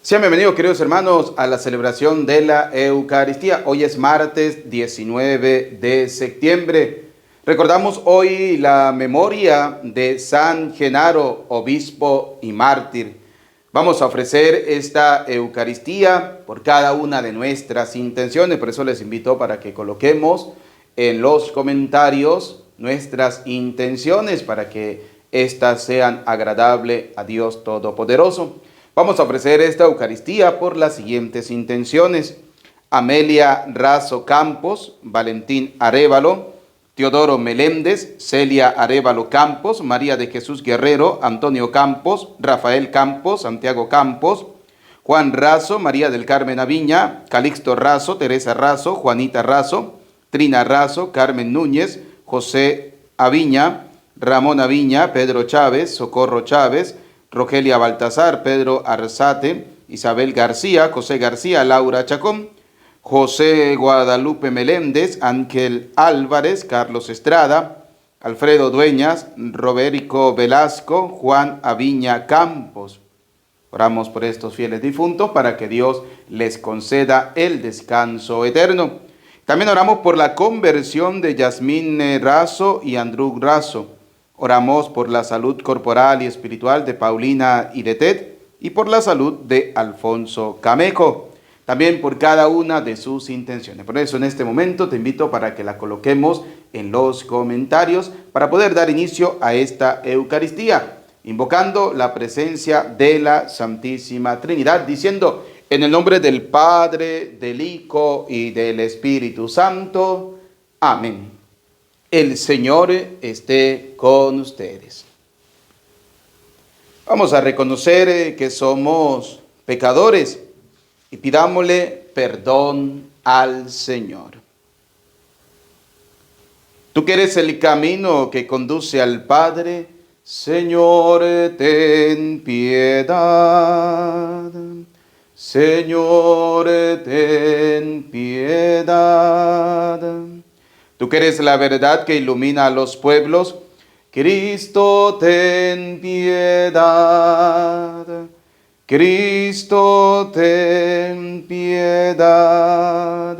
Sean bienvenidos, queridos hermanos, a la celebración de la Eucaristía. Hoy es martes 19 de septiembre. Recordamos hoy la memoria de San Genaro, obispo y mártir. Vamos a ofrecer esta Eucaristía por cada una de nuestras intenciones. Por eso les invito para que coloquemos en los comentarios nuestras intenciones para que éstas sean agradables a Dios Todopoderoso. Vamos a ofrecer esta Eucaristía por las siguientes intenciones: Amelia Razo Campos, Valentín Arévalo, Teodoro Meléndez, Celia Arévalo Campos, María de Jesús Guerrero, Antonio Campos, Rafael Campos, Santiago Campos, Juan Razo, María del Carmen Aviña, Calixto Razo, Teresa Razo, Juanita Razo, Trina Razo, Carmen Núñez, José Aviña, Ramón Aviña, Pedro Chávez, Socorro Chávez, Rogelia Baltasar, Pedro Arzate, Isabel García, José García, Laura Chacón, José Guadalupe Meléndez, Ángel Álvarez, Carlos Estrada, Alfredo Dueñas, Roberto Velasco, Juan Aviña Campos. Oramos por estos fieles difuntos para que Dios les conceda el descanso eterno. También oramos por la conversión de Yasmín Razo y Andrew Razo. Oramos por la salud corporal y espiritual de Paulina Iretet y por la salud de Alfonso Camejo. También por cada una de sus intenciones. Por eso en este momento te invito para que la coloquemos en los comentarios para poder dar inicio a esta Eucaristía, invocando la presencia de la Santísima Trinidad, diciendo: en el nombre del Padre, del Hijo y del Espíritu Santo. Amén. El Señor esté con ustedes. Vamos a reconocer que somos pecadores y pidámosle perdón al Señor. Tú que eres el camino que conduce al Padre, Señor, ten piedad. Señor, ten piedad. Tú que eres la verdad que ilumina a los pueblos, Cristo, ten piedad. Cristo, ten piedad.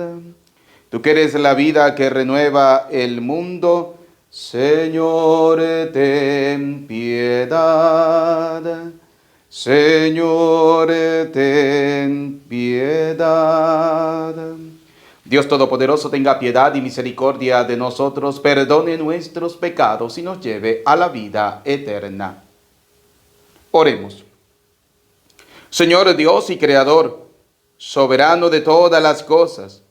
Tú que eres la vida que renueva el mundo, Señor, ten piedad. Señor, ten piedad. Dios Todopoderoso tenga piedad y misericordia de nosotros, perdone nuestros pecados y nos lleve a la vida eterna. Oremos. Señor Dios y Creador, soberano de todas las cosas,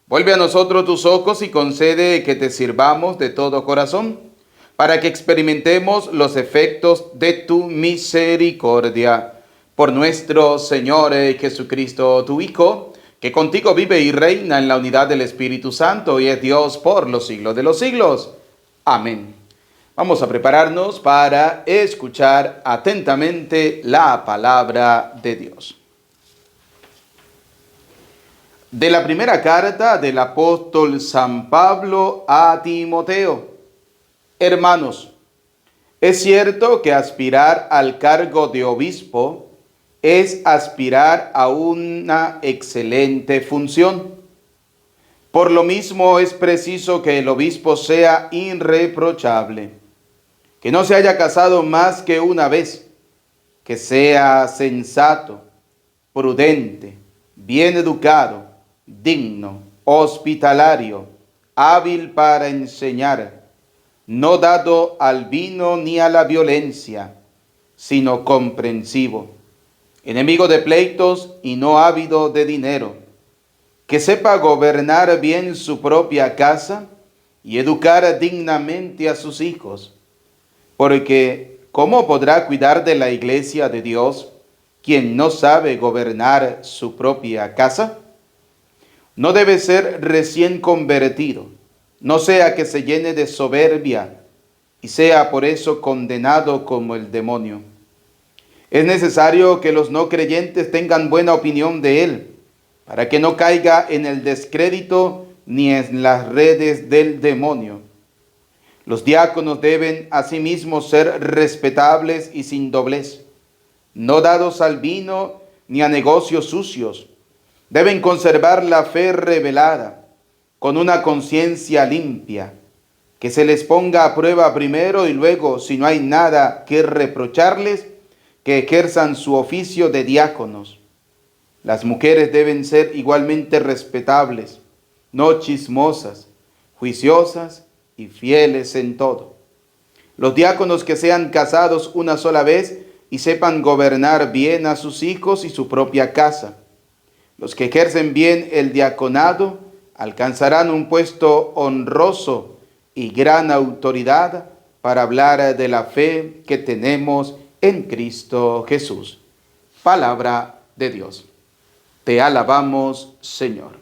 vuelve a nosotros tus ojos y concede que te sirvamos de todo corazón, para que experimentemos los efectos de tu misericordia. Por nuestro Señor Jesucristo, tu Hijo, que contigo vive y reina en la unidad del Espíritu Santo y es Dios por los siglos de los siglos. Amén. Vamos a prepararnos para escuchar atentamente la palabra de Dios. De la primera carta del apóstol San Pablo a Timoteo. Hermanos, es cierto que aspirar al cargo de obispo es aspirar a una excelente función. Por lo mismo es preciso que el obispo sea irreprochable, que no se haya casado más que una vez, que sea sensato, prudente, bien educado, digno, hospitalario, hábil para enseñar, no dado al vino ni a la violencia, sino comprensivo, enemigo de pleitos y no ávido de dinero, que sepa gobernar bien su propia casa y educar dignamente a sus hijos, porque ¿cómo podrá cuidar de la iglesia de Dios quien no sabe gobernar su propia casa? No debe ser recién convertido, no sea que se llene de soberbia y sea por eso condenado como el demonio. Es necesario que los no creyentes tengan buena opinión de él, para que no caiga en el descrédito ni en las redes del demonio. Los diáconos deben asimismo ser respetables y sin doblez, no dados al vino, ni a negocios sucios. Deben conservar la fe revelada, con una conciencia limpia, que se les ponga a prueba primero y luego, si no hay nada que reprocharles, que ejerzan su oficio de diáconos. Las mujeres deben ser igualmente respetables, no chismosas, juiciosas y fieles en todo. Los diáconos que sean casados una sola vez y sepan gobernar bien a sus hijos y su propia casa. Los que ejercen bien el diaconado alcanzarán un puesto honroso y gran autoridad para hablar de la fe que tenemos en Cristo Jesús. Palabra de Dios. Te alabamos, Señor.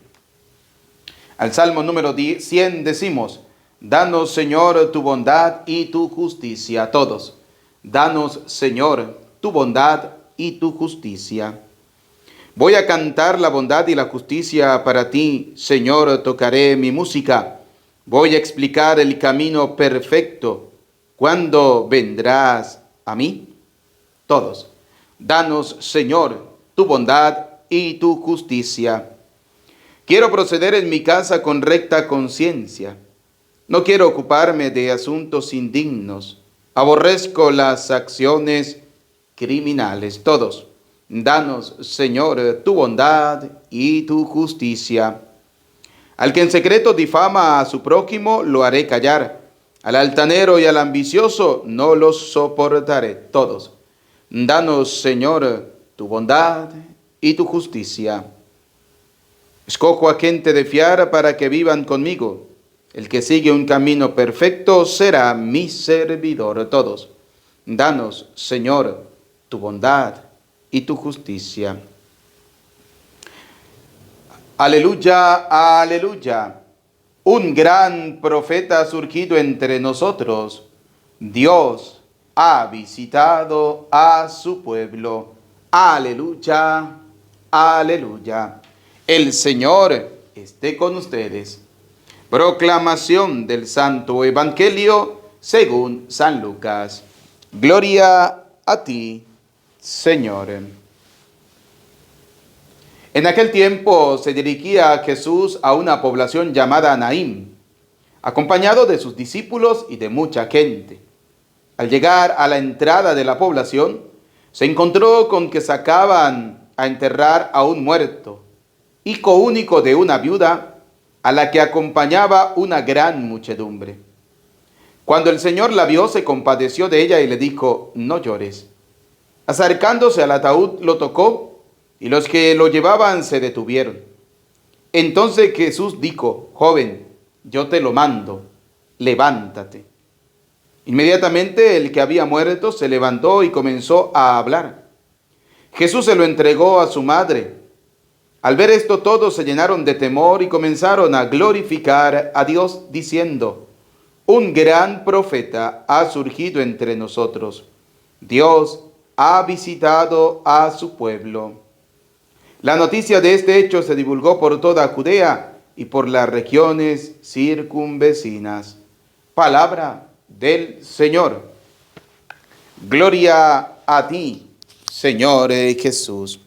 Al Salmo número 100 decimos: danos, Señor, tu bondad y tu justicia. Todos. Danos, Señor, tu bondad y tu justicia. Voy a cantar la bondad y la justicia para ti, Señor, tocaré mi música. Voy a explicar el camino perfecto. ¿Cuándo vendrás a mí? Todos. Danos, Señor, tu bondad y tu justicia. Quiero proceder en mi casa con recta conciencia. No quiero ocuparme de asuntos indignos. Aborrezco las acciones criminales. Todos. Danos, Señor, tu bondad y tu justicia. Al que en secreto difama a su prójimo, lo haré callar. Al altanero y al ambicioso, no los soportaré. Todos. Danos, Señor, tu bondad y tu justicia. Escojo a gente de fiar para que vivan conmigo. El que sigue un camino perfecto será mi servidor. Todos. Danos, Señor, tu bondad y tu justicia. Aleluya, aleluya. Un gran profeta ha surgido entre nosotros. Dios ha visitado a su pueblo. Aleluya, aleluya. El Señor esté con ustedes. Proclamación del Santo Evangelio según San Lucas. Gloria a ti, Señor. En aquel tiempo se dirigía Jesús a una población llamada Naín, acompañado de sus discípulos y de mucha gente. Al llegar a la entrada de la población, se encontró con que sacaban a enterrar a un muerto, hijo único de una viuda, a la que acompañaba una gran muchedumbre. Cuando el Señor la vio, se compadeció de ella y le dijo: no llores. Acercándose al ataúd, lo tocó, y los que lo llevaban se detuvieron. Entonces Jesús dijo: joven, yo te lo mando, levántate. Inmediatamente el que había muerto se levantó y comenzó a hablar. Jesús se lo entregó a su madre. Al ver esto, todos se llenaron de temor y comenzaron a glorificar a Dios, diciendo: un gran profeta ha surgido entre nosotros. Dios ha visitado a su pueblo. La noticia de este hecho se divulgó por toda Judea y por las regiones circunvecinas. Palabra del Señor. Gloria a ti, Señor Jesús.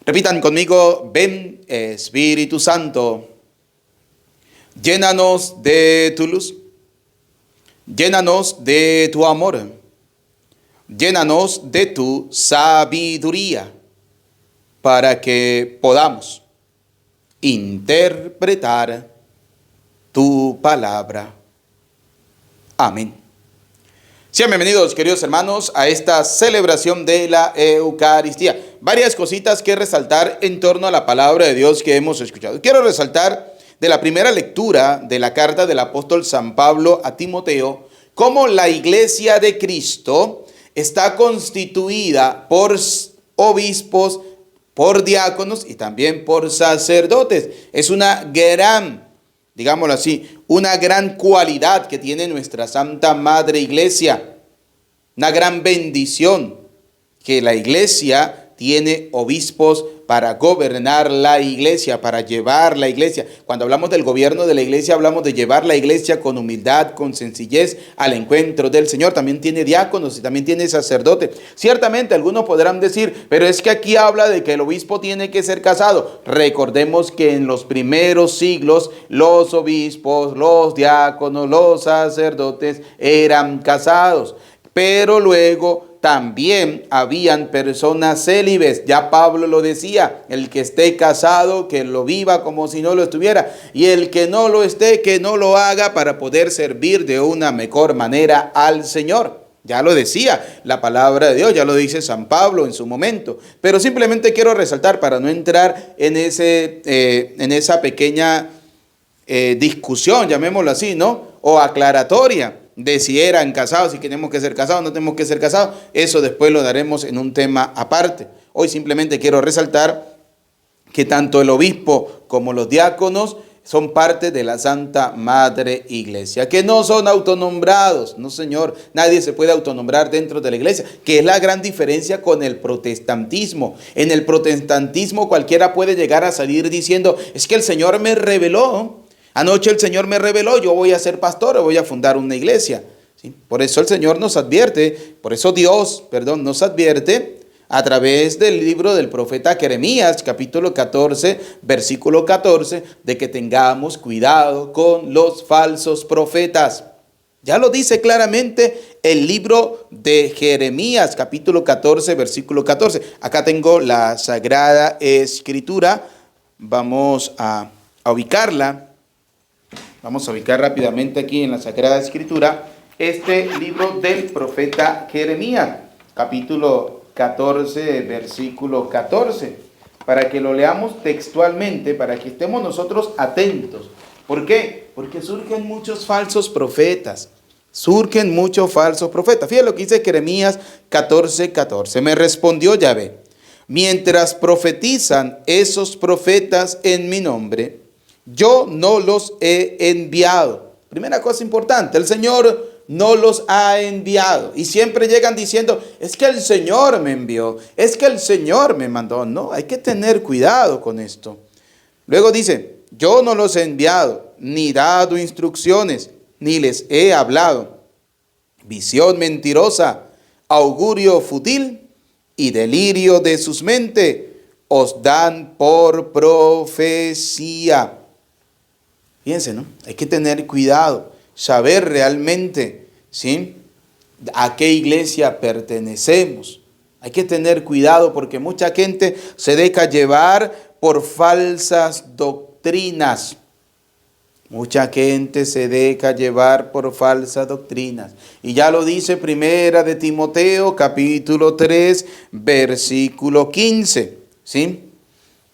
Repitan conmigo: ven, Espíritu Santo. Llénanos de tu luz. Llénanos de tu amor. Llénanos de tu sabiduría, para que podamos interpretar tu palabra. Amén. Sean bienvenidos, queridos hermanos, a esta celebración de la Eucaristía. Varias cositas que resaltar en torno a la palabra de Dios que hemos escuchado. Quiero resaltar de la primera lectura de la carta del apóstol San Pablo a Timoteo, cómo la iglesia de Cristo está constituida por obispos, por diáconos y también por sacerdotes. Es una gran, digámoslo así, una gran cualidad que tiene nuestra Santa Madre Iglesia. Una gran bendición que la iglesia tiene obispos, para gobernar la iglesia, para llevar la iglesia. Cuando hablamos del gobierno de la iglesia, hablamos de llevar la iglesia con humildad, con sencillez al encuentro del Señor. También tiene diáconos y también tiene sacerdotes. Ciertamente algunos podrán decir, pero es que aquí habla de que el obispo tiene que ser casado. Recordemos que en los primeros siglos los obispos, los diáconos, los sacerdotes eran casados. Pero luego también habían personas célibes. Ya Pablo lo decía, el que esté casado, que lo viva como si no lo estuviera. Y el que no lo esté, que no lo haga para poder servir de una mejor manera al Señor. Ya lo decía la palabra de Dios, ya lo dice San Pablo en su momento. Pero simplemente quiero resaltar para no entrar en esa pequeña discusión, llamémoslo así, ¿no? O aclaratoria de si eran casados, si tenemos que ser casados, no tenemos que ser casados. Eso después lo daremos en un tema aparte. Hoy simplemente quiero resaltar que tanto el obispo como los diáconos son parte de la Santa Madre Iglesia, que no son autonombrados. No, señor, nadie se puede autonombrar dentro de la iglesia, que es la gran diferencia con el protestantismo. En el protestantismo cualquiera puede llegar a salir diciendo, es que el Señor me reveló. Anoche el Señor me reveló, yo voy a ser pastor o voy a fundar una iglesia. ¿Sí? Por eso el Señor nos advierte, por eso Dios, nos advierte a través del libro del profeta Jeremías, capítulo 14, versículo 14, de que tengamos cuidado con los falsos profetas. Ya lo dice claramente el libro de Jeremías, capítulo 14, versículo 14. Acá tengo la Sagrada Escritura, vamos a ubicarla. Vamos a ubicar rápidamente aquí en la Sagrada Escritura este libro del profeta Jeremías, capítulo 14, versículo 14, para que lo leamos textualmente, para que estemos nosotros atentos. ¿Por qué? Porque surgen muchos falsos profetas. Surgen muchos falsos profetas. Fíjate lo que dice Jeremías 14, 14. Me respondió Yahvé, mientras profetizan esos profetas en mi nombre, yo no los he enviado. Primera cosa importante, el Señor no los ha enviado. Y siempre llegan diciendo, es que el Señor me envió, es que el Señor me mandó. No, hay que tener cuidado con esto. Luego dice, yo no los he enviado, ni dado instrucciones, ni les he hablado. Visión mentirosa, augurio fútil y delirio de sus mentes os dan por profecía. Fíjense, ¿no? Hay que tener cuidado, saber realmente, ¿sí?, a qué iglesia pertenecemos. Hay que tener cuidado porque mucha gente se deja llevar por falsas doctrinas. Mucha gente se deja llevar por falsas doctrinas. Y ya lo dice Primera de Timoteo, capítulo 3, versículo 15, ¿sí?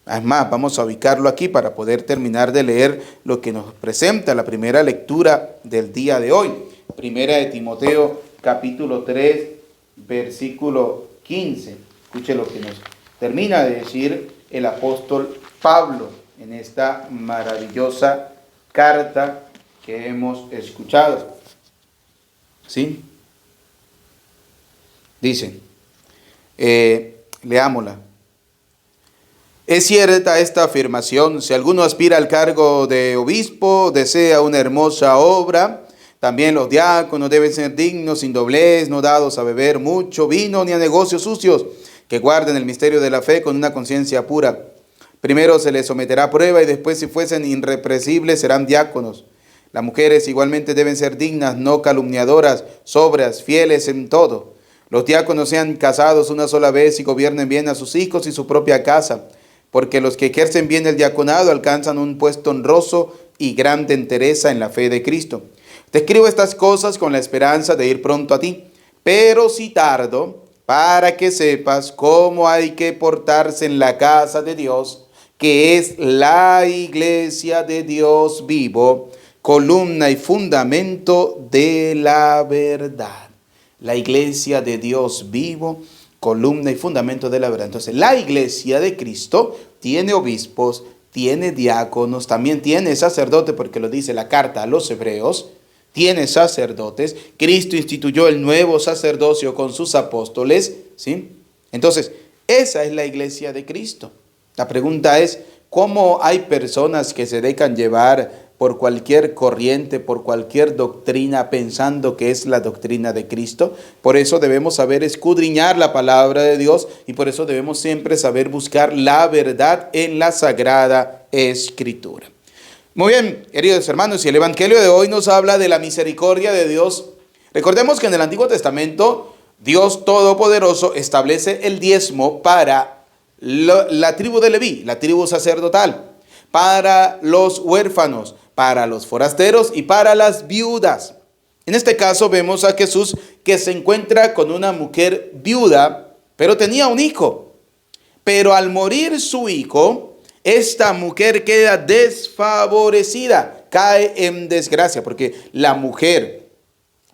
Es más, vamos a ubicarlo aquí para poder terminar de leer lo que nos presenta la primera lectura del día de hoy. Primera de Timoteo, capítulo 3, versículo 15. Escuche lo que nos termina de decir el apóstol Pablo en esta maravillosa carta que hemos escuchado. ¿Sí? Dice, leámosla. Es cierta esta afirmación, si alguno aspira al cargo de obispo, desea una hermosa obra, también los diáconos deben ser dignos, sin doblez, no dados a beber mucho vino ni a negocios sucios, que guarden el misterio de la fe con una conciencia pura. Primero se les someterá a prueba y después, si fuesen irrepresibles, serán diáconos. Las mujeres igualmente deben ser dignas, no calumniadoras, sobrias, fieles en todo. Los diáconos sean casados una sola vez y gobiernen bien a sus hijos y su propia casa, porque los que ejercen bien el diaconado alcanzan un puesto honroso y grande entereza en la fe de Cristo. Te escribo estas cosas con la esperanza de ir pronto a ti, pero si tardo, para que sepas cómo hay que portarse en la casa de Dios, que es la iglesia de Dios vivo, columna y fundamento de la verdad. La iglesia de Dios vivo, columna y fundamento de la verdad. Entonces, la iglesia de Cristo tiene obispos, tiene diáconos, también tiene sacerdotes, porque lo dice la carta a los hebreos, tiene sacerdotes. Cristo instituyó el nuevo sacerdocio con sus apóstoles, ¿sí? Entonces, esa es la iglesia de Cristo. La pregunta es, ¿cómo hay personas que se dejan llevar por cualquier corriente, por cualquier doctrina, pensando que es la doctrina de Cristo? Por eso debemos saber escudriñar la palabra de Dios y por eso debemos siempre saber buscar la verdad en la Sagrada Escritura. Muy bien, queridos hermanos, y el Evangelio de hoy nos habla de la misericordia de Dios. Recordemos que en el Antiguo Testamento, Dios Todopoderoso establece el diezmo para la tribu de Leví, la tribu sacerdotal, para los huérfanos, para los forasteros y para las viudas. En este caso vemos a Jesús que se encuentra con una mujer viuda, pero tenía un hijo. Pero al morir su hijo, esta mujer queda desfavorecida, cae en desgracia, porque la mujer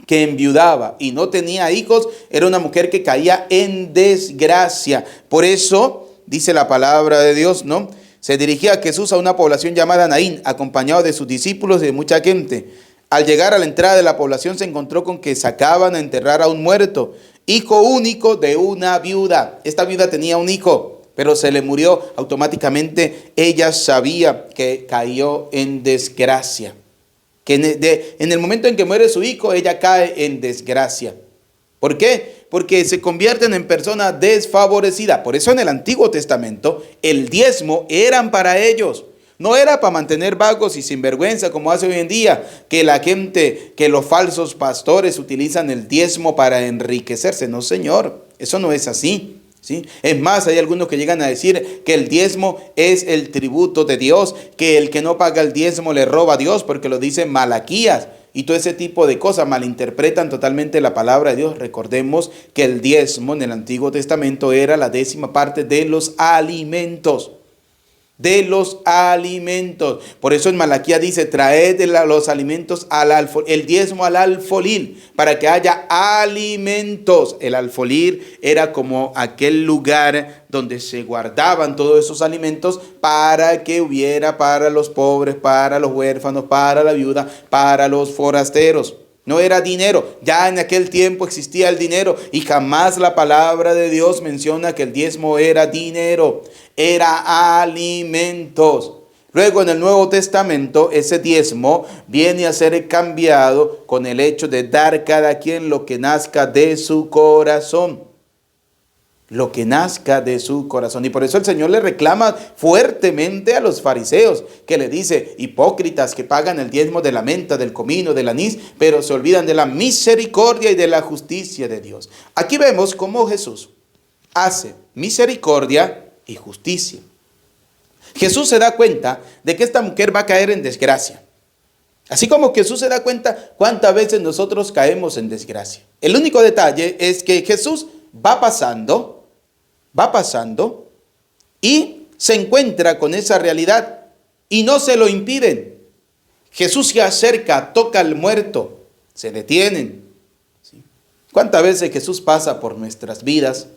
que enviudaba y no tenía hijos era una mujer que caía en desgracia. Por eso dice la palabra de Dios, ¿no? Se dirigía Jesús a una población llamada Naín, acompañado de sus discípulos y de mucha gente. Al llegar a la entrada de la población se encontró con que sacaban a enterrar a un muerto, hijo único de una viuda. Esta viuda tenía un hijo, pero se le murió. Automáticamente ella sabía que cayó en desgracia. Que en el momento en que muere su hijo, ella cae en desgracia. ¿Por qué? Porque se convierten en personas desfavorecidas. Por eso en el Antiguo Testamento el diezmo eran para ellos. No era para mantener vagos y sinvergüenza como hace hoy en día, que la gente, que los falsos pastores utilizan el diezmo para enriquecerse. No, señor, eso no es así. ¿Sí? Es más, hay algunos que llegan a decir que el diezmo es el tributo de Dios, que el que no paga el diezmo le roba a Dios, porque lo dice Malaquías, y todo ese tipo de cosas malinterpretan totalmente la palabra de Dios. Recordemos que el diezmo en el Antiguo Testamento era la 10ª parte de los alimentos. De los alimentos. Por eso en Malaquías dice, traed los alimentos el diezmo al alfolil, para que haya alimentos. El alfolil era como aquel lugar donde se guardaban todos esos alimentos para que hubiera para los pobres, para los huérfanos, para la viuda, para los forasteros. No era dinero. Ya en aquel tiempo existía el dinero y jamás la palabra de Dios menciona que el diezmo era dinero. Era alimentos. Luego en el Nuevo Testamento ese diezmo viene a ser cambiado con el hecho de dar cada quien lo que nazca de su corazón. Lo que nazca de su corazón. Y por eso el Señor le reclama fuertemente a los fariseos, que le dice, hipócritas que pagan el diezmo de la menta, del comino, del anís, pero se olvidan de la misericordia y de la justicia de Dios. Aquí vemos cómo Jesús hace misericordia y justicia. Jesús se da cuenta de que esta mujer va a caer en desgracia. Así como Jesús se da cuenta cuántas veces nosotros caemos en desgracia. El único detalle es que Jesús va pasando y se encuentra con esa realidad y no se lo impiden. Jesús se acerca, toca al muerto, se detienen. ¿Sí? ¿Cuántas veces Jesús pasa por nuestras vidas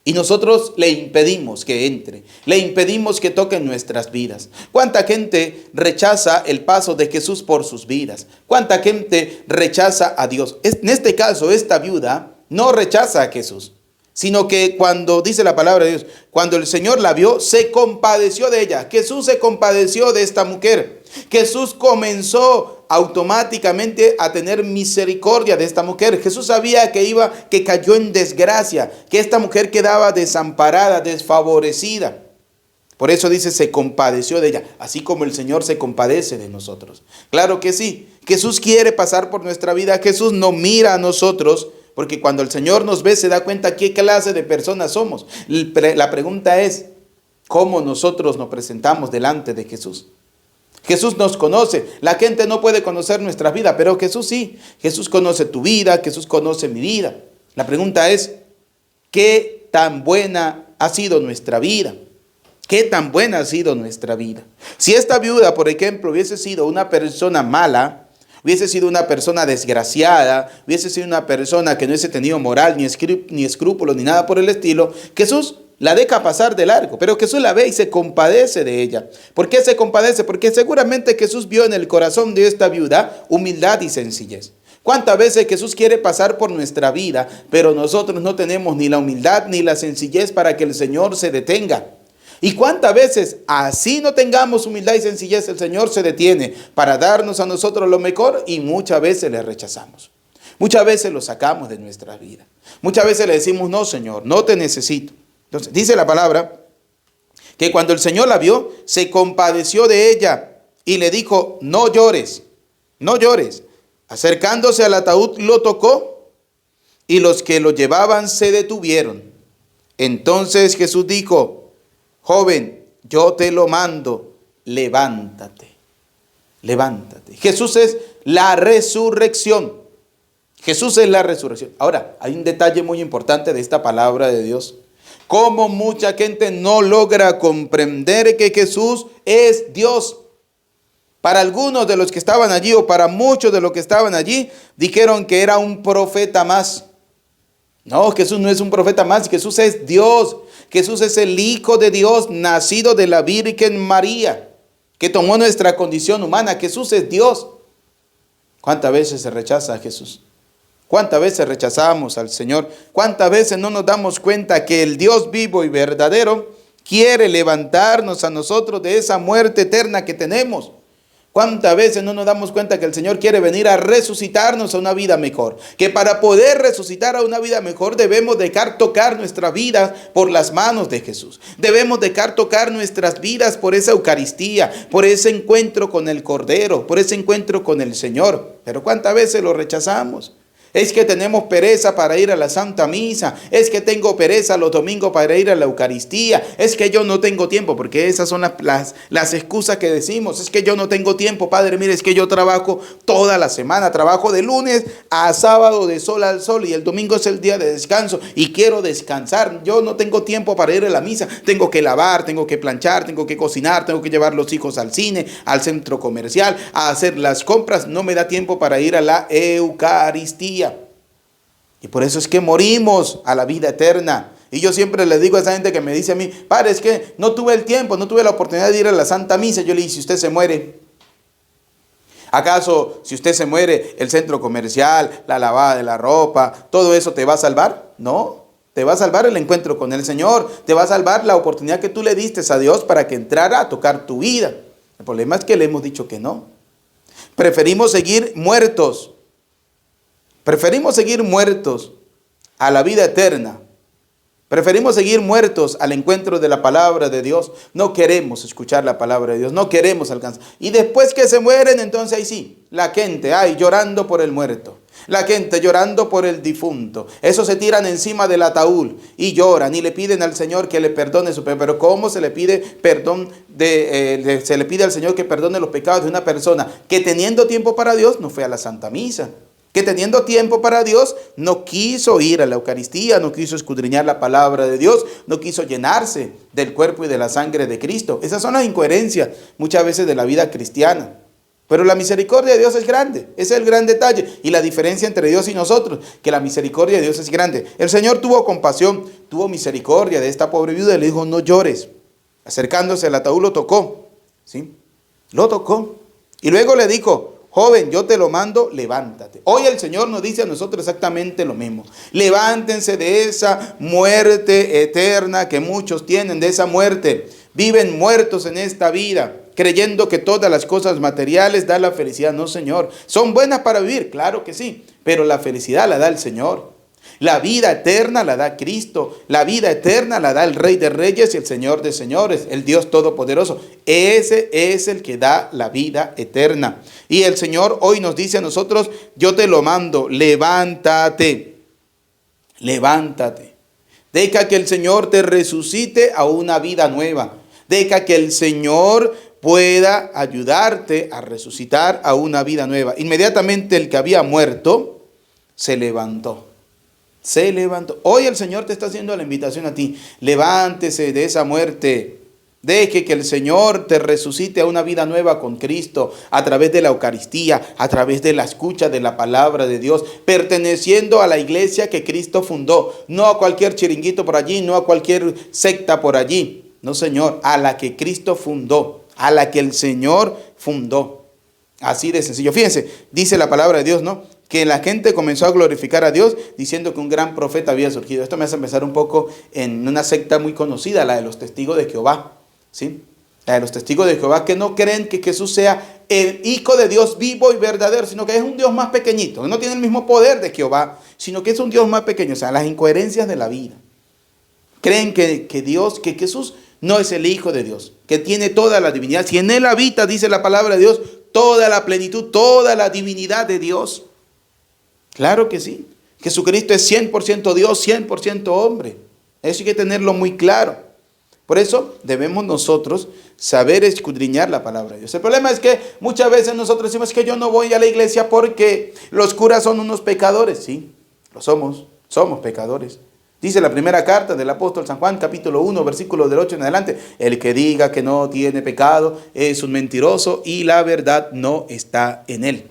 y nosotros le impedimos que entre, le impedimos que toque nuestras vidas? ¿Cuánta gente rechaza el paso de Jesús por sus vidas? ¿Cuánta gente rechaza a Dios? En este caso, esta viuda no rechaza a Jesús, sino que cuando dice la palabra de Dios, cuando el Señor la vio, se compadeció de ella. Jesús se compadeció de esta mujer. Jesús comenzó automáticamente a tener misericordia de esta mujer. Jesús sabía que cayó en desgracia, que esta mujer quedaba desamparada, desfavorecida. Por eso dice, se compadeció de ella, así como el Señor se compadece de nosotros. Claro que sí, Jesús quiere pasar por nuestra vida. Jesús no mira a nosotros, porque cuando el Señor nos ve se da cuenta qué clase de personas somos. La pregunta es, ¿cómo nosotros nos presentamos delante de Jesús? Jesús nos conoce. La gente no puede conocer nuestra vida, pero Jesús sí. Jesús conoce tu vida, Jesús conoce mi vida. La pregunta es, ¿qué tan buena ha sido nuestra vida? ¿Qué tan buena ha sido nuestra vida? Si esta viuda, por ejemplo, hubiese sido una persona mala, hubiese sido una persona desgraciada, hubiese sido una persona que no hubiese tenido moral, ni escrúpulos, ni nada por el estilo, Jesús la deja pasar de largo, pero Jesús la ve y se compadece de ella. ¿Por qué se compadece? Porque seguramente Jesús vio en el corazón de esta viuda humildad y sencillez. ¿Cuántas veces Jesús quiere pasar por nuestra vida, pero nosotros no tenemos ni la humildad ni la sencillez para que el Señor se detenga? Y cuántas veces, así no tengamos humildad y sencillez, el Señor se detiene para darnos a nosotros lo mejor y muchas veces le rechazamos. Muchas veces lo sacamos de nuestra vida. Muchas veces le decimos, no, Señor, no te necesito. Entonces, dice la palabra que cuando el Señor la vio, se compadeció de ella y le dijo, no llores, no llores. Acercándose al ataúd, lo tocó y los que lo llevaban se detuvieron. Entonces Jesús dijo, joven, yo te lo mando, levántate, levántate. Jesús es la resurrección. Jesús es la resurrección. Ahora, hay un detalle muy importante de esta palabra de Dios. Como mucha gente no logra comprender que Jesús es Dios. Para algunos de los que estaban allí, o para muchos de los que estaban allí, dijeron que era un profeta más. No, Jesús no es un profeta más, Jesús es Dios. Jesús es el Hijo de Dios, nacido de la Virgen María, que tomó nuestra condición humana. Jesús es Dios. ¿Cuántas veces se rechaza a Jesús? ¿Cuántas veces rechazamos al Señor? ¿Cuántas veces no nos damos cuenta que el Dios vivo y verdadero quiere levantarnos a nosotros de esa muerte eterna que tenemos? ¿Cuántas veces no nos damos cuenta que el Señor quiere venir a resucitarnos a una vida mejor? Que para poder resucitar a una vida mejor debemos dejar tocar nuestra vida por las manos de Jesús. Debemos dejar tocar nuestras vidas por esa Eucaristía, por ese encuentro con el Cordero, por ese encuentro con el Señor. Pero ¿cuántas veces lo rechazamos? Es que tenemos pereza para ir a la Santa Misa. Es que tengo pereza los domingos para ir a la Eucaristía. Es que yo no tengo tiempo, porque esas son las excusas que decimos. Es que yo no tengo tiempo, Padre. Mire, es que yo trabajo toda la semana. Trabajo de lunes a sábado, de sol al sol. Y el domingo es el día de descanso. Y quiero descansar. Yo no tengo tiempo para ir a la misa. Tengo que lavar, tengo que planchar, tengo que cocinar. Tengo que llevar los hijos al cine, al centro comercial, a hacer las compras. No me da tiempo para ir a la Eucaristía. Y por eso es que morimos a la vida eterna. Y yo siempre le digo a esa gente que me dice a mí, padre, es que no tuve el tiempo, no tuve la oportunidad de ir a la Santa Misa. Yo le dije, si usted se muere, ¿acaso si usted se muere, el centro comercial, la lavada de la ropa, todo eso te va a salvar? No, te va a salvar el encuentro con el Señor, te va a salvar la oportunidad que tú le diste a Dios para que entrara a tocar tu vida. El problema es que le hemos dicho que no. Preferimos seguir muertos. Preferimos seguir muertos a la vida eterna. Preferimos seguir muertos al encuentro de la palabra de Dios. No queremos escuchar la palabra de Dios. No queremos alcanzar. Y después que se mueren, entonces ahí sí, la gente, llorando por el muerto. La gente llorando por el difunto. Eso se tiran encima del ataúd y lloran y le piden al Señor que le perdone su pecado. Pero ¿cómo se le pide perdón? Se le pide al Señor que perdone los pecados de una persona que teniendo tiempo para Dios no fue a la Santa Misa. Que teniendo tiempo para Dios no quiso ir a la Eucaristía, no quiso escudriñar la palabra de Dios, no quiso llenarse del cuerpo y de la sangre de Cristo. Esas son las incoherencias muchas veces de la vida cristiana. Pero la misericordia de Dios es grande, ese es el gran detalle. Y la diferencia entre Dios y nosotros, que la misericordia de Dios es grande. El Señor tuvo compasión, tuvo misericordia de esta pobre viuda y le dijo, no llores. Acercándose al ataúd lo tocó, ¿sí? Lo tocó. Y luego le dijo, joven, yo te lo mando, levántate. Hoy el Señor nos dice a nosotros exactamente lo mismo. Levántense de esa muerte eterna que muchos tienen, de esa muerte. Viven muertos en esta vida, creyendo que todas las cosas materiales dan la felicidad. No, Señor. ¿Son buenas para vivir? Claro que sí, pero la felicidad la da el Señor. La vida eterna la da Cristo. La vida eterna la da el Rey de Reyes y el Señor de Señores, el Dios Todopoderoso. Ese es el que da la vida eterna. Y el Señor hoy nos dice a nosotros, yo te lo mando, levántate. Levántate. Deja que el Señor te resucite a una vida nueva. Deja que el Señor pueda ayudarte a resucitar a una vida nueva. Inmediatamente el que había muerto se levantó. Se levantó. Hoy el Señor te está haciendo la invitación a ti. Levántese de esa muerte. Deje que el Señor te resucite a una vida nueva con Cristo a través de la Eucaristía, a través de la escucha de la palabra de Dios, perteneciendo a la iglesia que Cristo fundó. No a cualquier chiringuito por allí, no a cualquier secta por allí. No, Señor, a la que Cristo fundó, a la que el Señor fundó. Así de sencillo. Fíjense, dice la palabra de Dios, ¿no? que la gente comenzó a glorificar a Dios diciendo que un gran profeta había surgido. Esto me hace pensar un poco en una secta muy conocida, la de los testigos de Jehová, ¿sí? La de los testigos de Jehová, que no creen que Jesús sea el Hijo de Dios vivo y verdadero, sino que es un Dios más pequeñito, que no tiene el mismo poder de Jehová, sino que es un Dios más pequeño. O sea, las incoherencias de la vida. Creen que Jesús no es el Hijo de Dios, que tiene toda la divinidad. Si en Él habita, dice la palabra de Dios, toda la plenitud, toda la divinidad de Dios. Claro que sí. Jesucristo es 100% Dios, 100% hombre. Eso hay que tenerlo muy claro. Por eso debemos nosotros saber escudriñar la palabra de Dios. El problema es que muchas veces nosotros decimos que yo no voy a la iglesia porque los curas son unos pecadores. Sí, lo somos pecadores. Dice la primera carta del apóstol San Juan, capítulo 1, versículo del 8 en adelante. El que diga que no tiene pecado es un mentiroso y la verdad no está en él.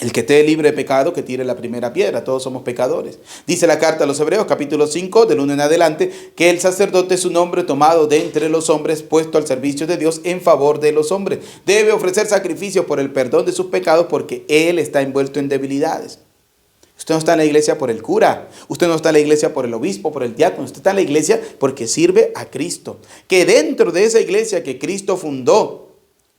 El que esté libre de pecado, que tire la primera piedra. Todos somos pecadores. Dice la carta a los Hebreos, capítulo 5, del 1 en adelante, que el sacerdote es un hombre tomado de entre los hombres, puesto al servicio de Dios en favor de los hombres. Debe ofrecer sacrificio por el perdón de sus pecados porque él está envuelto en debilidades. Usted no está en la iglesia por el cura. Usted no está en la iglesia por el obispo, por el diácono. Usted está en la iglesia porque sirve a Cristo. Que dentro de esa iglesia que Cristo fundó,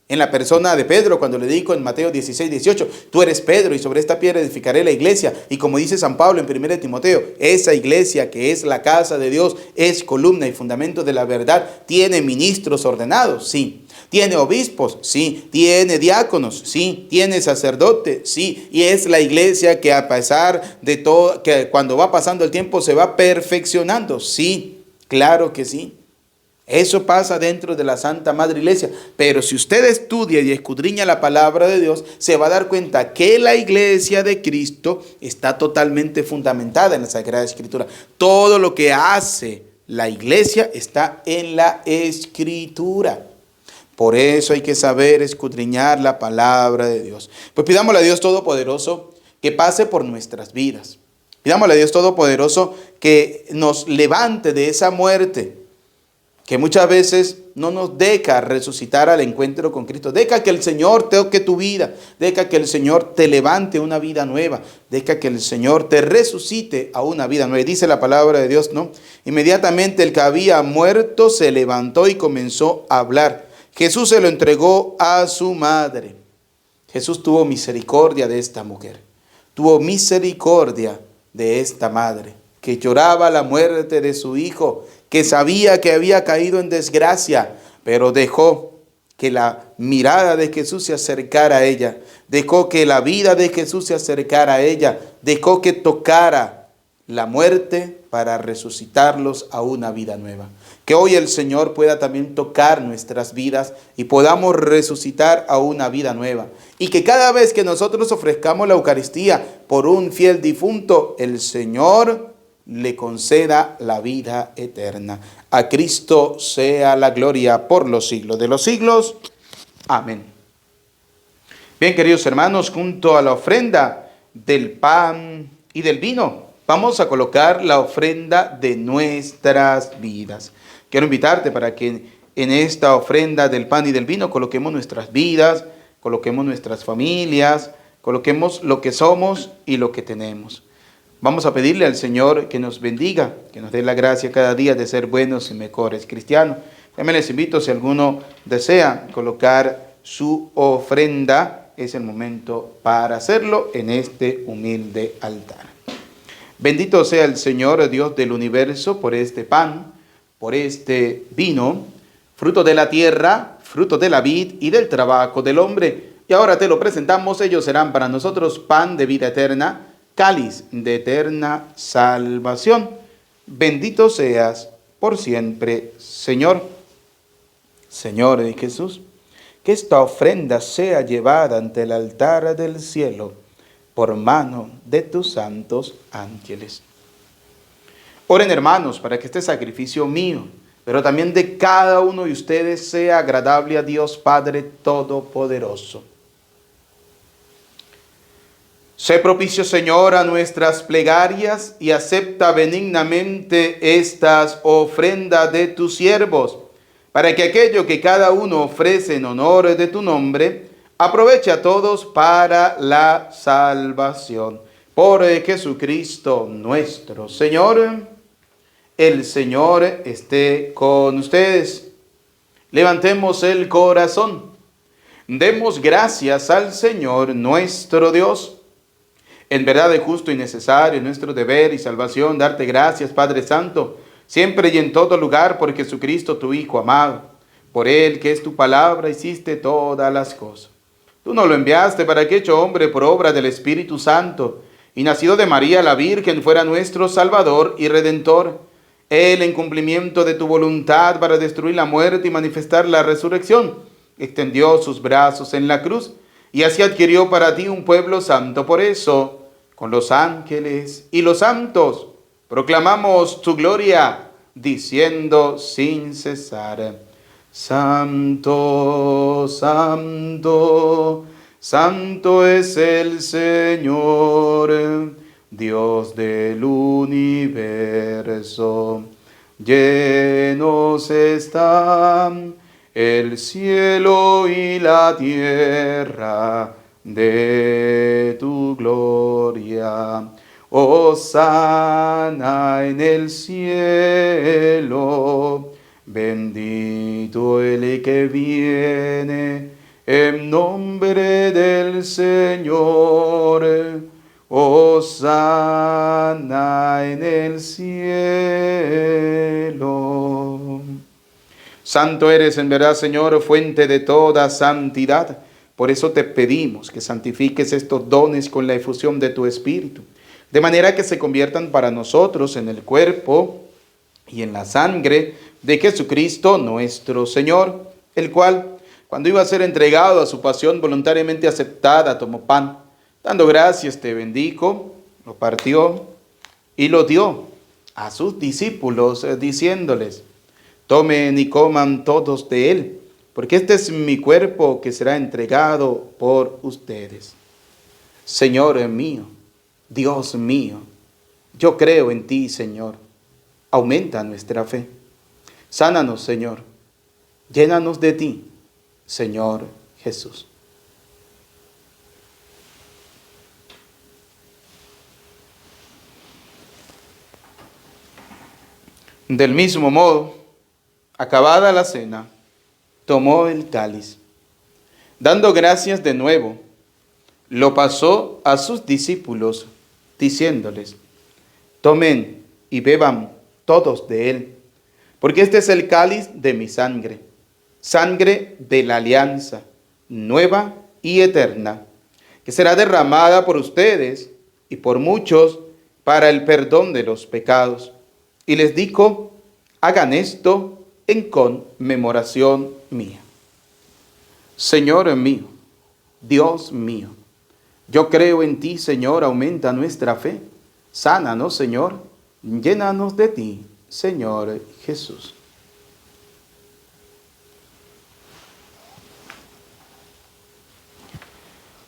en la persona de Pedro, cuando le dijo en Mateo 16, 18, tú eres Pedro y sobre esta piedra edificaré la iglesia. Y como dice San Pablo en 1 Timoteo, esa iglesia que es la casa de Dios, es columna y fundamento de la verdad, tiene ministros ordenados, sí. Tiene obispos, sí. Tiene diáconos, sí. Tiene sacerdote, sí. Y es la iglesia que a pesar de todo, que cuando va pasando el tiempo se va perfeccionando, sí. Claro que sí. Eso pasa dentro de la Santa Madre Iglesia. Pero si usted estudia y escudriña la palabra de Dios, se va a dar cuenta que la iglesia de Cristo está totalmente fundamentada en la Sagrada Escritura. Todo lo que hace la iglesia está en la Escritura. Por eso hay que saber escudriñar la palabra de Dios. Pues pidámosle a Dios Todopoderoso que pase por nuestras vidas. Pidámosle a Dios Todopoderoso que nos levante de esa muerte que muchas veces no nos deja resucitar al encuentro con Cristo. Deja que el Señor toque tu vida. Deja que el Señor te levante una vida nueva. Deja que el Señor te resucite a una vida nueva. Dice la palabra de Dios, ¿no? Inmediatamente el que había muerto se levantó y comenzó a hablar. Jesús se lo entregó a su madre. Jesús tuvo misericordia de esta mujer. Tuvo misericordia de esta madre que lloraba la muerte de su hijo, que sabía que había caído en desgracia, pero dejó que la mirada de Jesús se acercara a ella, dejó que la vida de Jesús se acercara a ella, dejó que tocara la muerte para resucitarlos a una vida nueva. Que hoy el Señor pueda también tocar nuestras vidas y podamos resucitar a una vida nueva. Y que cada vez que nosotros ofrezcamos la Eucaristía por un fiel difunto, el Señor le conceda la vida eterna. A Cristo sea la gloria por los siglos de los siglos. Amén. Bien, queridos hermanos, junto a la ofrenda del pan y del vino, vamos a colocar la ofrenda de nuestras vidas. Quiero invitarte para que en esta ofrenda del pan y del vino coloquemos nuestras vidas, coloquemos nuestras familias, coloquemos lo que somos y lo que tenemos. Vamos a pedirle al Señor que nos bendiga, que nos dé la gracia cada día de ser buenos y mejores cristianos. También les invito, si alguno desea colocar su ofrenda, es el momento para hacerlo en este humilde altar. Bendito sea el Señor, Dios del universo, por este pan, por este vino, fruto de la tierra, fruto de la vid y del trabajo del hombre. Y ahora te lo presentamos, ellos serán para nosotros pan de vida eterna, cáliz de eterna salvación. Bendito seas por siempre, Señor. Señor de Jesús, que esta ofrenda sea llevada ante el altar del cielo por mano de tus santos ángeles. Oren, hermanos, para que este sacrificio mío, pero también de cada uno de ustedes, sea agradable a Dios Padre Todopoderoso. Sé propicio, Señor, a nuestras plegarias y acepta benignamente estas ofrendas de tus siervos, para que aquello que cada uno ofrece en honor de tu nombre aproveche a todos para la salvación. Por Jesucristo nuestro Señor. El Señor esté con ustedes. Levantemos el corazón. Demos gracias al Señor nuestro Dios. En verdad es justo y necesario, nuestro deber y salvación, darte gracias, Padre Santo, siempre y en todo lugar, por Jesucristo, tu Hijo amado. Por Él, que es tu palabra, hiciste todas las cosas. Tú nos lo enviaste para que, hecho hombre por obra del Espíritu Santo, y nacido de María la Virgen, fuera nuestro Salvador y Redentor. Él, en cumplimiento de tu voluntad para destruir la muerte y manifestar la resurrección, extendió sus brazos en la cruz, y así adquirió para ti un pueblo santo. Por eso, con los ángeles y los santos, proclamamos tu gloria, diciendo sin cesar: Santo, santo, santo es el Señor, Dios del universo. Llenos están el cielo y la tierra de tu gloria. Hosana en el cielo, bendito el que viene en nombre del Señor. Hosana en el cielo. Santo eres en verdad, Señor, fuente de toda santidad. Por eso te pedimos que santifiques estos dones con la efusión de tu Espíritu, de manera que se conviertan para nosotros en el cuerpo y en la sangre de Jesucristo nuestro Señor, el cual, cuando iba a ser entregado a su pasión voluntariamente aceptada, tomó pan, dando gracias te bendijo, lo partió y lo dio a sus discípulos, diciéndoles: tomen y coman todos de él, porque este es mi cuerpo que será entregado por ustedes. Señor mío, Dios mío, yo creo en ti, Señor. Aumenta nuestra fe. Sánanos, Señor. Llénanos de ti, Señor Jesús. Del mismo modo, acabada la cena, tomó el cáliz. Dando gracias de nuevo, lo pasó a sus discípulos, diciéndoles: tomen y beban todos de él, porque este es el cáliz de mi sangre, sangre de la alianza, nueva y eterna, que será derramada por ustedes y por muchos para el perdón de los pecados. Y les dijo: hagan esto en conmemoración mía. Señor mío, Dios mío, yo creo en ti, Señor, aumenta nuestra fe. Sánanos, Señor, llénanos de ti, Señor Jesús.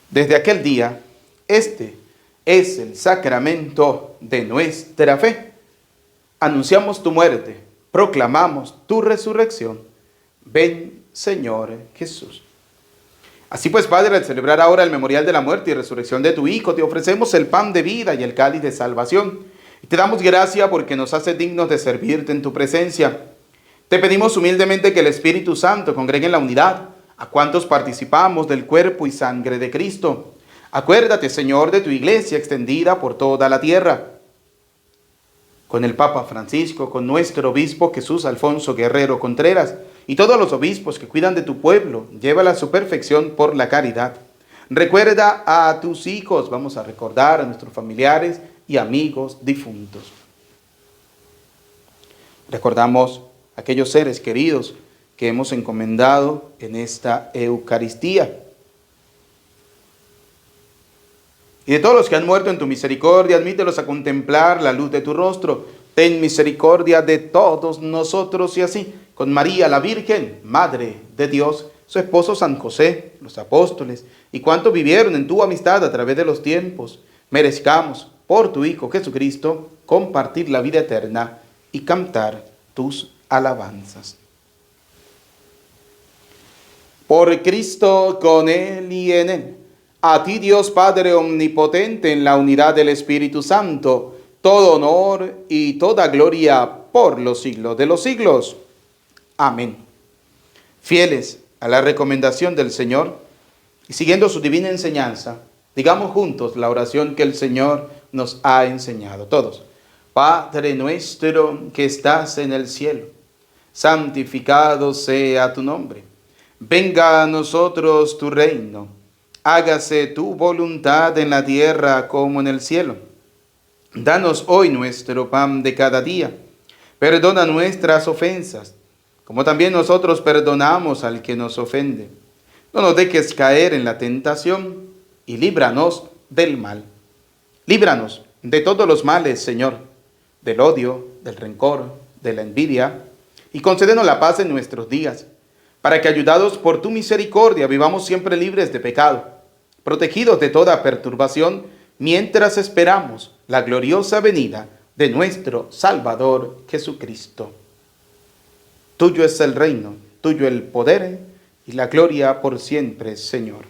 Desde aquel día, este es el sacramento de nuestra fe. Anunciamos tu muerte, proclamamos tu resurrección. Ven, Señor Jesús. Así pues, Padre, al celebrar ahora el memorial de la muerte y resurrección de tu Hijo, te ofrecemos el pan de vida y el cáliz de salvación. Y te damos gracia porque nos haces dignos de servirte en tu presencia. Te pedimos humildemente que el Espíritu Santo congregue en la unidad a cuantos participamos del cuerpo y sangre de Cristo. Acuérdate, Señor, de tu iglesia extendida por toda la tierra, con el Papa Francisco, con nuestro obispo Jesús Alfonso Guerrero Contreras, y todos los obispos que cuidan de tu pueblo, llévala a su perfección por la caridad. Recuerda a tus hijos, vamos a recordar a nuestros familiares y amigos difuntos. Recordamos a aquellos seres queridos que hemos encomendado en esta Eucaristía. Y de todos los que han muerto en tu misericordia, admítelos a contemplar la luz de tu rostro. Ten misericordia de todos nosotros, y así, con María la Virgen, Madre de Dios, su esposo San José, los apóstoles, y cuantos vivieron en tu amistad a través de los tiempos, merezcamos, por tu Hijo Jesucristo, compartir la vida eterna y cantar tus alabanzas. Por Cristo, con Él y en Él. A ti, Dios Padre omnipotente, en la unidad del Espíritu Santo, todo honor y toda gloria por los siglos de los siglos. Amén. Fieles a la recomendación del Señor y siguiendo su divina enseñanza, digamos juntos la oración que el Señor nos ha enseñado. Todos. Padre nuestro que estás en el cielo, santificado sea tu nombre. Venga a nosotros tu reino. Hágase tu voluntad en la tierra como en el cielo. Danos hoy nuestro pan de cada día. Perdona nuestras ofensas, como también nosotros perdonamos al que nos ofende. No nos dejes caer en la tentación y líbranos del mal. Líbranos de todos los males, Señor, del odio, del rencor, de la envidia, y concédenos la paz en nuestros días, para que, ayudados por tu misericordia, vivamos siempre libres de pecado, protegidos de toda perturbación, mientras esperamos la gloriosa venida de nuestro Salvador Jesucristo. Tuyo es el reino, tuyo el poder y la gloria por siempre, Señor.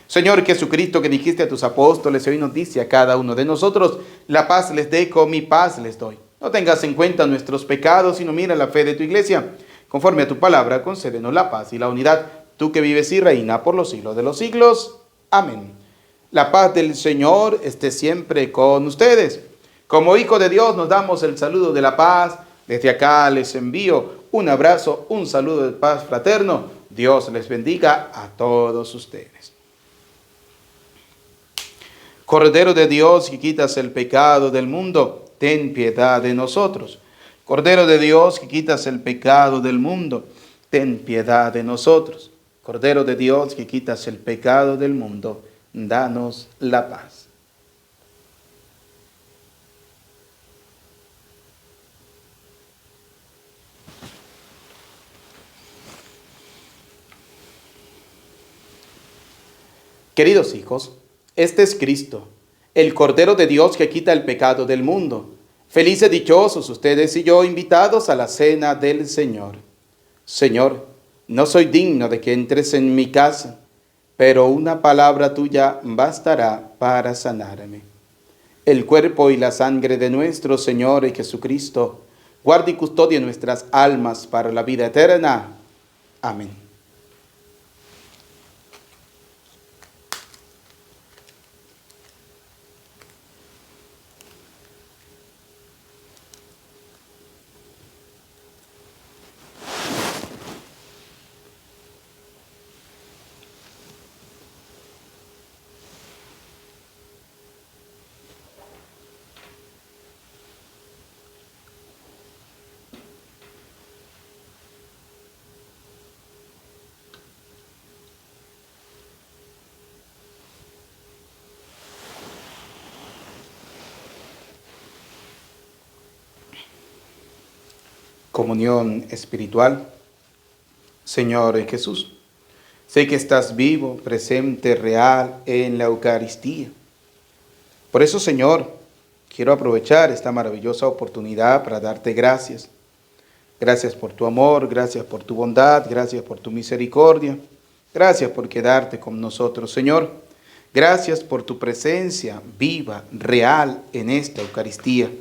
Señor Jesucristo, que dijiste a tus apóstoles, hoy nos dice a cada uno de nosotros: la paz les dejo, mi paz les doy. No tengas en cuenta nuestros pecados, sino mira la fe de tu iglesia. Conforme a tu palabra, concédenos la paz y la unidad, tú que vives y reina por los siglos de los siglos. Amén. La paz del Señor esté siempre con ustedes. Como hijo de Dios nos damos el saludo de la paz. Desde acá les envío un abrazo, un saludo de paz fraterno. Dios les bendiga a todos ustedes. Cordero de Dios, que quitas el pecado del mundo, ten piedad de nosotros. Cordero de Dios, que quitas el pecado del mundo, ten piedad de nosotros. Cordero de Dios, que quitas el pecado del mundo, danos la paz. Queridos hijos, este es Cristo, el Cordero de Dios que quita el pecado del mundo. Felices, dichosos ustedes y yo, invitados a la cena del Señor. Señor, no soy digno de que entres en mi casa, pero una palabra tuya bastará para sanarme. El cuerpo y la sangre de nuestro Señor y Jesucristo guarde y custodie nuestras almas para la vida eterna. Amén. Comunión espiritual. Señor Jesús, sé que estás vivo, presente, real en la Eucaristía. Por eso, Señor, quiero aprovechar esta maravillosa oportunidad para darte gracias. Gracias por tu amor, gracias por tu bondad, gracias por tu misericordia. Gracias por quedarte con nosotros, Señor. Gracias por tu presencia viva, real en esta Eucaristía.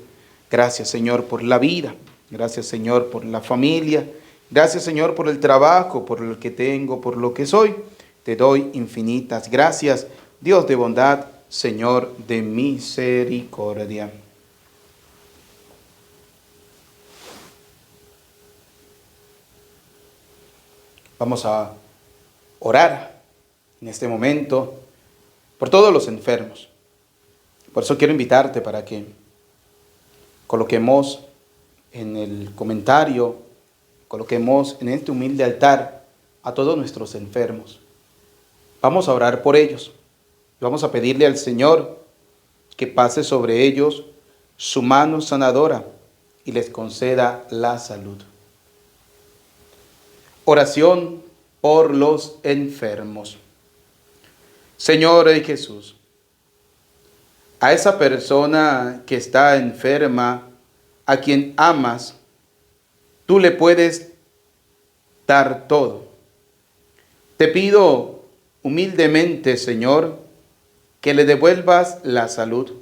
Gracias, Señor, por la vida. Gracias, Señor, por la familia. Gracias, Señor, por el trabajo, por lo que tengo, por lo que soy. Te doy infinitas gracias, Dios de bondad, Señor de misericordia. Vamos a orar en este momento por todos los enfermos. Por eso quiero invitarte para que coloquemos en el comentario, coloquemos en este humilde altar a todos nuestros enfermos. Vamos a orar por ellos. Vamos a pedirle al Señor que pase sobre ellos su mano sanadora y les conceda la salud. Oración por los enfermos. Señor Jesús, a esa persona que está enferma, a quien amas, tú le puedes dar todo. Te pido humildemente, Señor, que le devuelvas la salud.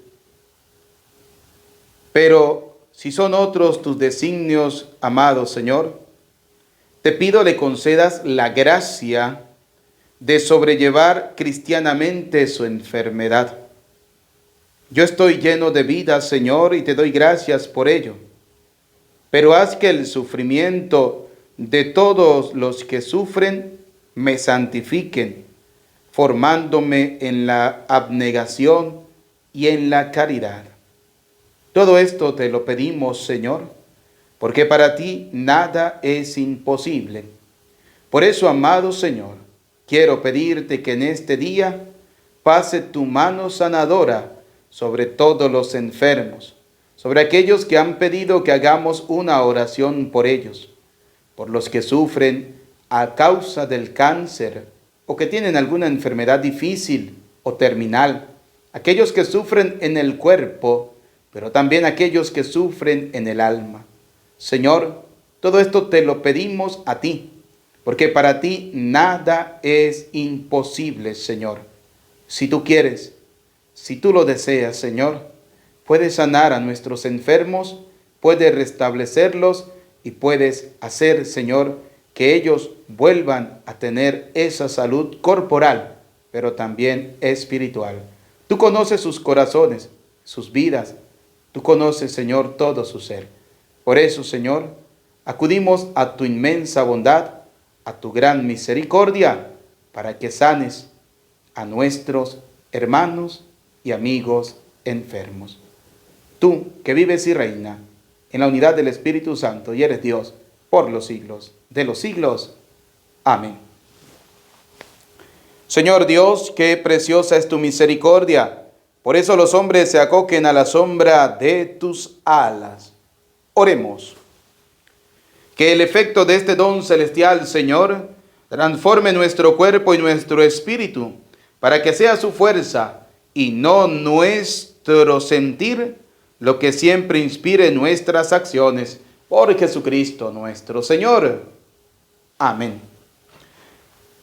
Pero si son otros tus designios, amado Señor, te pido le concedas la gracia de sobrellevar cristianamente su enfermedad. Yo estoy lleno de vida, Señor, y te doy gracias por ello. Pero haz que el sufrimiento de todos los que sufren me santifiquen, formándome en la abnegación y en la caridad. Todo esto te lo pedimos, Señor, porque para ti nada es imposible. Por eso, amado Señor, quiero pedirte que en este día pase tu mano sanadora sobre todos los enfermos, sobre aquellos que han pedido que hagamos una oración por ellos, por los que sufren a causa del cáncer o que tienen alguna enfermedad difícil o terminal, aquellos que sufren en el cuerpo, pero también aquellos que sufren en el alma. Señor, todo esto te lo pedimos a ti, porque para ti nada es imposible, Señor. Si tú quieres, si tú lo deseas, Señor, puedes sanar a nuestros enfermos, puedes restablecerlos y puedes hacer, Señor, que ellos vuelvan a tener esa salud corporal, pero también espiritual. Tú conoces sus corazones, sus vidas. Tú conoces, Señor, todo su ser. Por eso, Señor, acudimos a tu inmensa bondad, a tu gran misericordia, para que sanes a nuestros hermanos y amigos enfermos. Tú, que vives y reina en la unidad del Espíritu Santo y eres Dios por los siglos de los siglos. Amén. Señor Dios, qué preciosa es tu misericordia. Por eso los hombres se acogen a la sombra de tus alas. Oremos. Que el efecto de este don celestial, Señor, transforme nuestro cuerpo y nuestro espíritu, para que sea su fuerza y no nuestro sentir lo que siempre inspire nuestras acciones. Por Jesucristo nuestro Señor. Amén.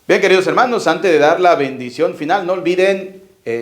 Bien, queridos hermanos, antes de dar la bendición final, no olviden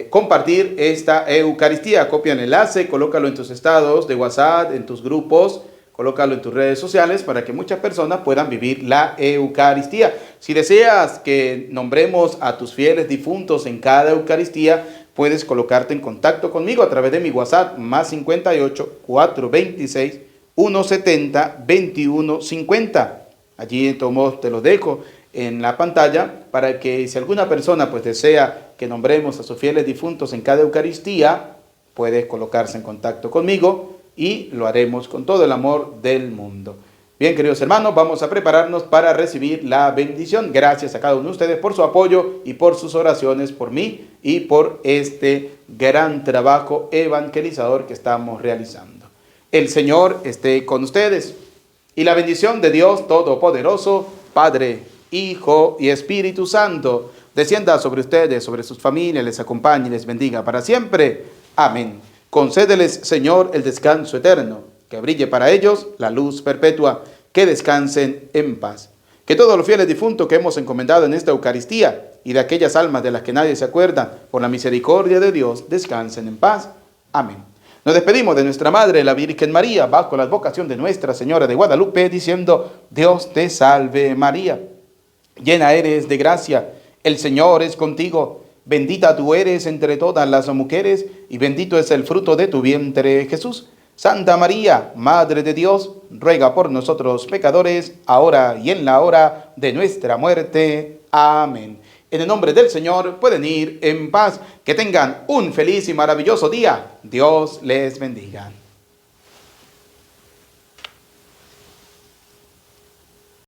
compartir esta Eucaristía. Copia el enlace, colócalo en tus estados de WhatsApp, en tus grupos, colócalo en tus redes sociales para que muchas personas puedan vivir la Eucaristía. Si deseas que nombremos a tus fieles difuntos en cada Eucaristía, puedes colocarte en contacto conmigo a través de mi WhatsApp, más 58 426 170 2150. Allí te lo dejo en la pantalla para que si alguna persona pues desea que nombremos a sus fieles difuntos en cada Eucaristía, puede colocarse en contacto conmigo y lo haremos con todo el amor del mundo. Bien, queridos hermanos, vamos a prepararnos para recibir la bendición. Gracias a cada uno de ustedes por su apoyo y por sus oraciones por mí y por este gran trabajo evangelizador que estamos realizando. El Señor esté con ustedes y la bendición de Dios Todopoderoso, Padre, Hijo y Espíritu Santo, descienda sobre ustedes, sobre sus familias, les acompañe y les bendiga para siempre. Amén. Concédeles, Señor, el descanso eterno, que brille para ellos la luz perpetua, que descansen en paz. Que todos los fieles difuntos que hemos encomendado en esta Eucaristía y de aquellas almas de las que nadie se acuerda, por la misericordia de Dios, descansen en paz. Amén. Nos despedimos de nuestra Madre, la Virgen María, bajo la advocación de Nuestra Señora de Guadalupe, diciendo: Dios te salve María, llena eres de gracia, el Señor es contigo, bendita tú eres entre todas las mujeres, y bendito es el fruto de tu vientre, Jesús. Santa María, Madre de Dios, ruega por nosotros pecadores, ahora y en la hora de nuestra muerte. Amén. En el nombre del Señor pueden ir en paz. Que tengan un feliz y maravilloso día. Dios les bendiga.